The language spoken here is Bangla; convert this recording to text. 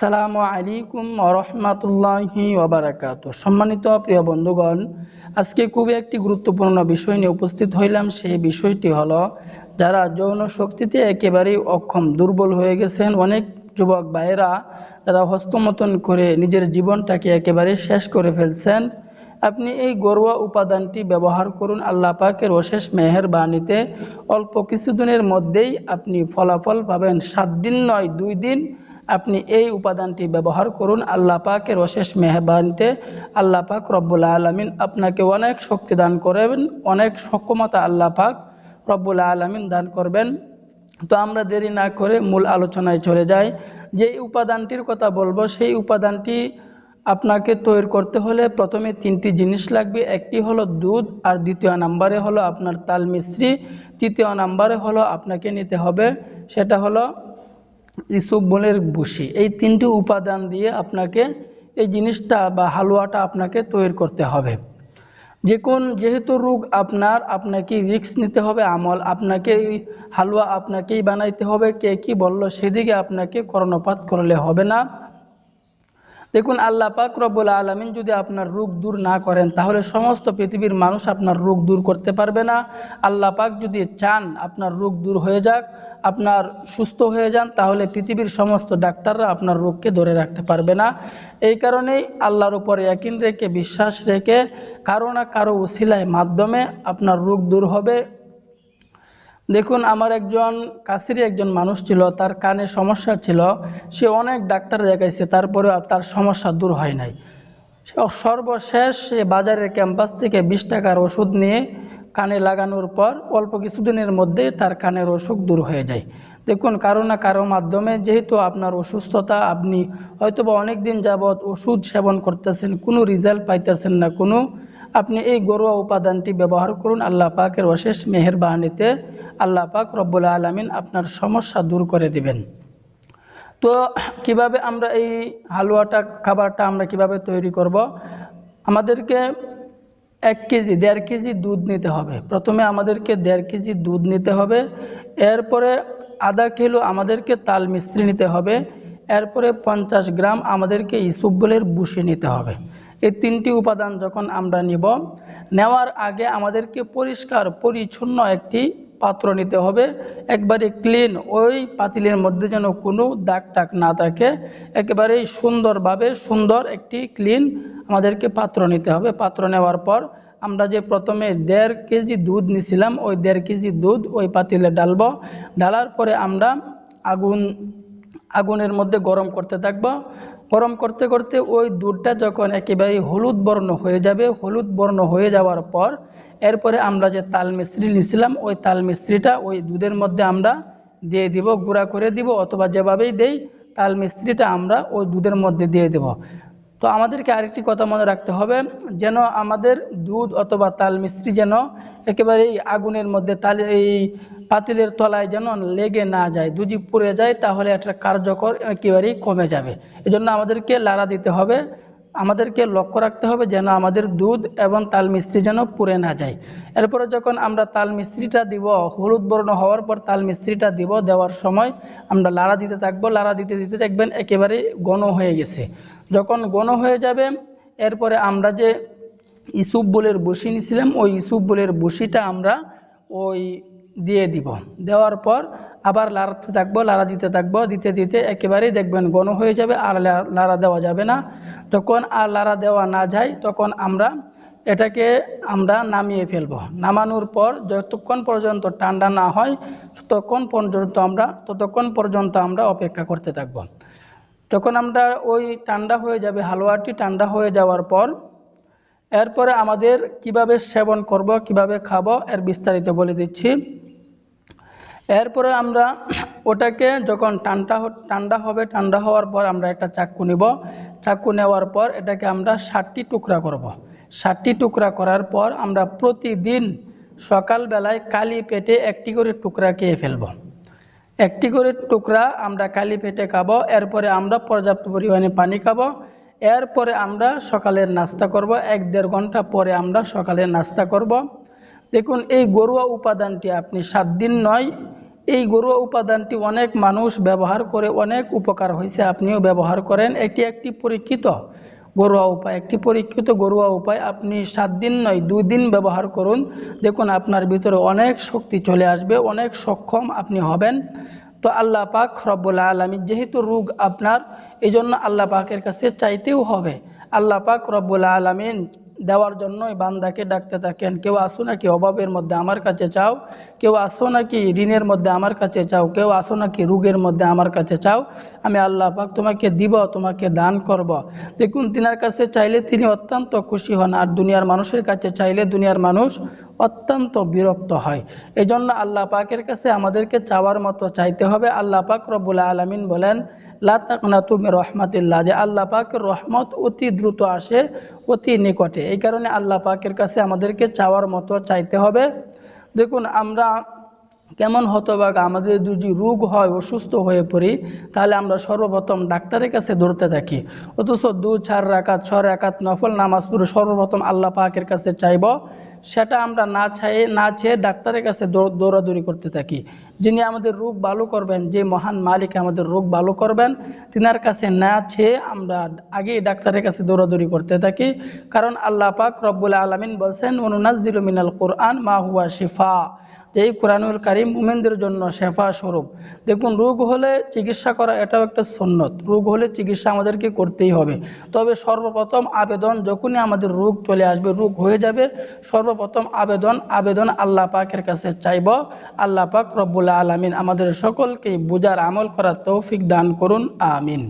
আসসালামু আলাইকুম ওরহমাতুল্লাহি ওবারাকাতুহু। সম্মানিত প্রিয় বন্ধুগণ, আজকে খুবই একটি গুরুত্বপূর্ণ বিষয় নিয়ে উপস্থিত হইলাম। সেই বিষয়টি হলো, যারা যৌন শক্তিতে একেবারেই অক্ষম, দুর্বল হয়ে গেছেন, অনেক যুবক ভাইয়েরা যারা হস্তমতন করে নিজের জীবনটাকে একেবারে শেষ করে ফেলছেন, আপনি এই ঘরোয়া উপাদানটি ব্যবহার করুন। আল্লাহ পাকের অশেষ মেহেরবানিতে অল্প কিছুদিনের মধ্যেই আপনি ফলাফল পাবেন। 7 দিন নয়, 2 দিন আপনি এই উপাদানটি ব্যবহার করুন। আল্লাহ পাকের অশেষ মেহেরবানিতে আল্লাহ পাক রব্বুল আলামিন আপনাকে অনেক শক্তি দান করবেন, অনেক সক্ষমতা আল্লাহ পাক রব্বুল আলামিন দান করবেন। তো আমরা দেরি না করে মূল আলোচনায় চলে যাই। যে উপাদানটির কথা বলবো, সেই উপাদানটি আপনাকে তৈরি করতে হলে প্রথমে 3টি জিনিস লাগবে। একটি হলো দুধ, আর দ্বিতীয় নম্বরে হলো আপনার তাল মিশ্রি, তৃতীয় নম্বরে হলো আপনাকে নিতে হবে সেটা হলো ইসবগুলের ভুসি। এই 3টি উপাদান দিয়ে আপনাকে এই জিনিসটা বা হালুয়াটা আপনাকে তৈরি করতে হবে। যেহেতু রোগ আপনাকে রিস্ক নিতে হবে, আমল আপনাকে, হালুয়া আপনাকেই বানাইতে হবে। কে কি বললো সেদিকে আপনাকে কর্ণপাত করলে হবে না। দেখুন, আল্লাহ পাক রব্বুল আলামিন যদি আপনার রোগ দূর না করেন, তাহলে সমস্ত পৃথিবীর মানুষ আপনার রোগ দূর করতে পারবে না। আল্লাহ পাক যদি চান আপনার রোগ দূর হয়ে যাক, আপনার সুস্থ হয়ে যান, তাহলে পৃথিবীর সমস্ত ডাক্তাররা আপনার রোগকে ধরে রাখতে পারবে না। এই কারণেই আল্লাহর উপর ইয়াকিন রেখে, বিশ্বাস রেখে, কারো না কারো উসিলায় মাধ্যমে আপনার রোগ দূর হবে। দেখুন, আমার কাছেরই একজন মানুষ ছিল, তার কানে সমস্যা ছিল। সে অনেক ডাক্তার দেখাইছে, তারপরে তার সমস্যা দূর হয় নাই। সর্বশেষ সে বাজারের ক্যাম্পাস থেকে 20 টাকার ওষুধ নিয়ে কানে লাগানোর পর অল্প কিছুদিনের মধ্যে তার কানের অসুখ দূর হয়ে যায়। দেখুন, কারো না কারো মাধ্যমে, যেহেতু আপনার অসুস্থতা, আপনি হয়তোবা অনেক দিন যাবৎ ওষুধ সেবন করতেছেন, কোনো রেজাল্ট পাইতেছেন না, আপনি এই ঘরোয়া উপাদানটি ব্যবহার করুন। আল্লাহ পাকের অশেষ মেহেরবানিতে আল্লাহ পাক রব্বুল আলামিন আপনার সমস্যা দূর করে দিবেন। তো কিভাবে আমরা এই হালুয়াটা, খাবারটা আমরা কিভাবে তৈরি করব? আমাদেরকে 1 কেজি 1.5 কেজি দুধ নিতে হবে। প্রথমে আমাদেরকে 1.5 কেজি দুধ নিতে হবে। এরপরে আধা কিলো আমাদেরকে তাল মিশ্রি নিতে হবে। এরপরে 50 গ্রাম আমাদেরকে ইসবগুলের ভুসি নিতে হবে। এই 3টি উপাদান যখন আমরা নিব, নেওয়ার আগে আমাদেরকে পরিষ্কার পরিচ্ছন্ন একটি পাত্র নিতে হবে, একবারে ক্লিন। ওই পাতিলের মধ্যে যেন কোনো দাগ টাগ না থাকে, একেবারেই সুন্দরভাবে সুন্দর একটি ক্লিন আমাদেরকে পাত্র নিতে হবে। পাত্র নেওয়ার পর আমরা যে প্রথমে 1.5 কেজি দুধ নিছিলাম, ওই 1.5 কেজি দুধ ওই পাতিলে ঢালবো। ঢালার পরে আমরা আগুনের মধ্যে গরম করতে থাকবো। গরম করতে করতে ওই দুধটা যখন একেবারে হলুদ বর্ণ হয়ে যাবে, হলুদ বর্ণ হয়ে যাওয়ার পর এরপরে আমরা যে তাল মিশ্রি নিয়েছিলাম, ওই তাল মিশ্রিটা ওই দুধের মধ্যে আমরা দিয়ে দিব, গুঁড়া করে দিব, অথবা যেভাবেই দেই তাল মিশ্রিটা আমরা ওই দুধের মধ্যে দিয়ে দেব। তো আমাদেরকে আরেকটি কথা মনে রাখতে হবে, যেন আমাদের দুধ অথবা তাল মিশ্রি যেন একেবারে আগুনের মধ্যে, এই পাতিলের তলায় যেন লেগে না যায়। যদি পুড়ে যায় তাহলে একটা কার্যকর একেবারেই কমে যাবে। এজন্য আমাদেরকে লাড়া দিতে হবে। আমাদেরকে লক্ষ্য রাখতে হবে যেন আমাদের দুধ এবং তাল মিশ্রি যেন পুড়ে না যায়। এরপরে যখন আমরা তাল মিশ্রিটা দিব, হলুদ বর্ণ হওয়ার পর তাল মিশ্রিটা দিব, দেওয়ার সময় আমরা লাড়া দিতে থাকবো। লাড়া দিতে দিতে দেখবেন একেবারে ঘন হয়ে গেছে। যখন ঘন হয়ে যাবে, এরপরে আমরা যে ইসবগুলের ভুসি নিয়েছিলাম, ওই ইসবগুলের ভুসিটা আমরা ওই দিয়ে দিব। দেওয়ার পর আবার লাড়াতে থাকবো, লাড়া দিতে থাকবো। দিতে দিতে একেবারেই দেখবেন ঘন হয়ে যাবে, আর লাড়া দেওয়া যাবে না। যখন আর লাড়া দেওয়া না যায়, তখন এটাকে আমরা নামিয়ে ফেলবো। নামানোর পর যতক্ষণ পর্যন্ত ঠান্ডা না হয় ততক্ষণ পর্যন্ত আমরা অপেক্ষা করতে থাকবো। যখন আমরা ওই ঠান্ডা হয়ে যাবে, হালুয়াটি ঠান্ডা হয়ে যাওয়ার পর এরপরে আমাদের কিভাবে সেবন করব, কিভাবে খাবো, এর বিস্তারিত বলে দিচ্ছি। এরপরে আমরা ওটাকে যখন ঠান্ডা হবে, ঠান্ডা হওয়ার পর আমরা একটা চাকু নিব। চাকু নেওয়ার পর এটাকে আমরা 60টি টুকরা করব। 60টি টুকরা করার পর আমরা প্রতিদিন সকালবেলায় খালি পেটে একটি করে টুকরা খেয়ে ফেলব। একটি করে টুকরা আমরা খালি পেটে খাবো। এরপরে আমরা পর্যাপ্ত পরিমাণে পানি খাবো। এরপরে আমরা সকালের নাস্তা করব। 1-1.5 ঘন্টা পরে আমরা সকালের নাস্তা করব। দেখুন, এই ঘরোয়া উপাদানটি আপনি 7 দিন নয়, এই ঘরোয়া উপাদানটি অনেক মানুষ ব্যবহার করে অনেক উপকার হয়েছে, আপনিও ব্যবহার করেন। এটি একটি পরীক্ষিত ঘরোয়া উপায়, একটি পরীক্ষিত ঘরোয়া উপায়। আপনি 7 দিন নয় 2 দিন ব্যবহার করুন, দেখুন আপনার ভিতরে অনেক শক্তি চলে আসবে, অনেক সক্ষম আপনি হবেন। তো আল্লাহ পাক রব্বুল আলামিন যেহেতু রোগ আপনার, এই জন্য আল্লাহ পাকের কাছে চাইতেও হবে। আল্লাহ পাক রব্বুল আলামিন দেওয়ার জন্যই বান্দাকে ডাকতে থাকেন, কেউ আসো নাকি অভাবের মধ্যে আমার কাছে চাও, কেউ আসো নাকি ঋণের মধ্যে আমার কাছে চাও, কেউ আসো নাকি রোগের মধ্যে আমার কাছে চাও, আমি আল্লাহ পাক তোমাকে দিব, তোমাকে দান করব। দেখুন তিনার কাছে চাইলে তিনি অত্যন্ত খুশি হন, আর দুনিয়ার মানুষের কাছে চাইলে দুনিয়ার মানুষ অত্যন্ত বিরক্ত হয়। এই জন্য আল্লাহ পাকের কাছে আমাদেরকে চাওয়ার মতো চাইতে হবে। আল্লাহ পাক রব্বুল আলামিন বলেন লা তাকনাতু মির রাহমাতিল্লাহ, যে আল্লাহ পাকের রহমত অতি দ্রুত আসে, অতি নিকটে। এই কারণে আল্লাহ পাকের কাছে আমাদেরকে চাওয়ার মতো চাইতে হবে। দেখুন আমরা কেমন হতভাগা, আমাদের যদি রোগ হয়, অসুস্থ হয়ে পড়ি, তাহলে আমরা সর্বপ্রথম ডাক্তারের কাছে দৌড়তে থাকি, অথচ 2-4 রাকাত 6 রাকাত নফল নামাজ পড়ে সর্বপ্রথম আল্লাহ পাকের কাছে চাইব, সেটা আমরা না চেয়ে ডাক্তারের কাছে দৌড়াদৌড়ি করতে থাকি। যিনি আমাদের রোগ ভালো করবেন, যে মহান মালিক আমাদের রোগ ভালো করবেন, তিনার কাছে না চেয়ে আমরা আগেই ডাক্তারের কাছে দৌড়াদৌড়ি করতে থাকি। কারণ আল্লাহ পাক রব্বুল আলামিন বলছেন ওয়ানুনাজ্জিলু মিনাল কুরআন মা হুয়া শিফা, যে এই কোরআনুল কারীম মুমিনদের জন্য শেফা স্বরূপ। দেখুন রোগ হলে চিকিৎসা করা এটাও একটা সুন্নত, রোগ হলে চিকিৎসা আমাদেরকে করতেই হবে। তবে সর্বপ্রথম আবেদন, যখনই আমাদের রোগ চলে আসবে, রোগ হয়ে যাবে, সর্বপ্রথম আবেদন আল্লাহ পাকের কাছে চাইব। আল্লাহ পাক রব্বুল আলামিন আমাদের সকলকে বুঝার আমল করার তৌফিক দান করুন, আমিন।